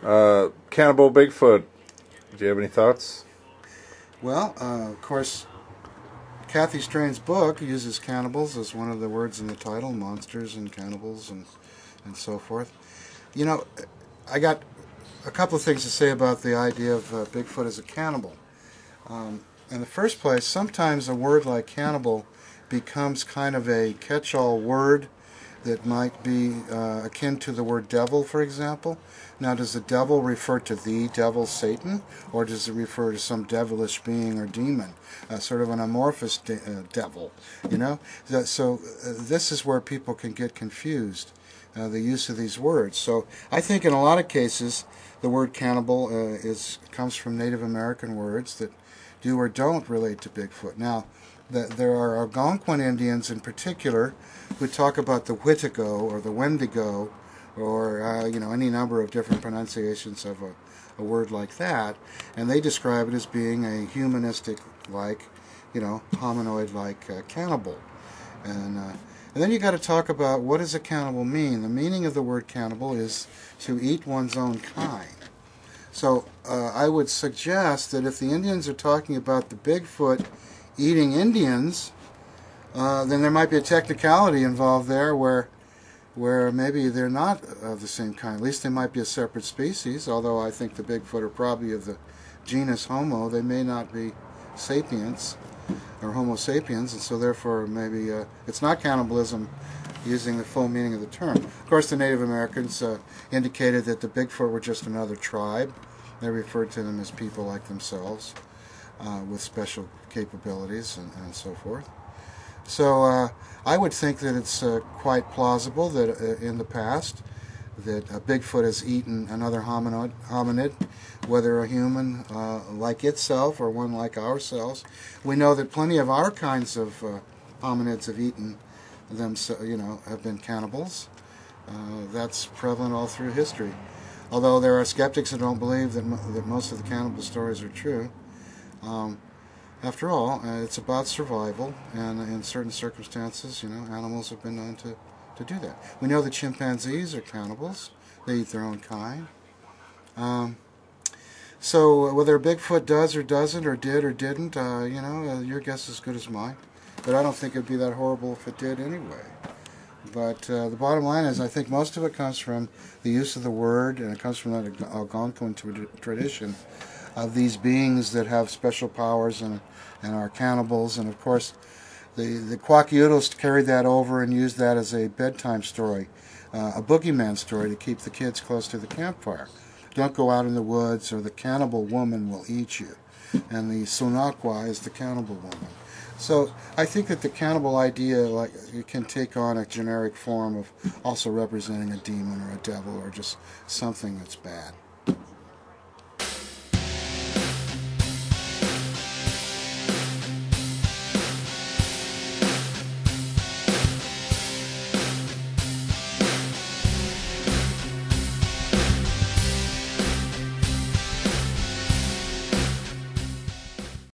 Cannibal Bigfoot. Do you have any thoughts? Well, of course, Kathy Strain's book uses cannibals as one of the words in the title, monsters and cannibals and so forth. You know, I got a couple of things to say about the idea of Bigfoot as a cannibal. In the first place, sometimes a word like cannibal becomes kind of a catch-all word that might be akin to the word devil, for example. Now, does the devil refer to the devil, Satan, or does it refer to some devilish being or demon, sort of an amorphous devil, you know? So this is where people can get confused, the use of these words. So I think in a lot of cases, the word cannibal comes from Native American words that do or don't relate to Bigfoot. Now, there are Algonquin Indians in particular who talk about the Whitigo or the Wendigo or any number of different pronunciations of a word like that, and they describe it as being a humanistic-like, hominoid-like cannibal. And then you got to talk about what does a cannibal mean. The meaning of the word cannibal is to eat one's own kind. So I would suggest that if the Indians are talking about the Bigfoot eating Indians, then there might be a technicality involved there where maybe they're not of the same kind. At least they might be a separate species, although I think the Bigfoot are probably of the genus Homo. They may not be sapiens or Homo sapiens, and so therefore maybe it's not cannibalism using the full meaning of the term. Of course, the Native Americans indicated that the Bigfoot were just another tribe. They referred to them as people like themselves with special capabilities and so forth. So I would think that it's quite plausible that in the past that Bigfoot has eaten another hominid, whether a human like itself or one like ourselves. We know that plenty of our kinds of hominids have eaten them, have been cannibals. That's prevalent all through history. Although there are skeptics who don't believe that most of the cannibal stories are true. After all, it's about survival, and in certain circumstances, animals have been known to do that. We know that chimpanzees are cannibals. They eat their own kind. So whether Bigfoot does or doesn't, or did or didn't, your guess is as good as mine. But I don't think it'd be that horrible if it did anyway. But the bottom line is I think most of it comes from the use of the word, and it comes from that Algonquin tradition of these beings that have special powers and are cannibals. And of course the Kwakiutls carried that over and used that as a bedtime story, a boogeyman story to keep the kids close to the campfire. Don't go out in the woods or the cannibal woman will eat you. And the Sunakwa is the cannibal woman. So I think that the cannibal idea it can take on a generic form of also representing a demon or a devil or just something that's bad.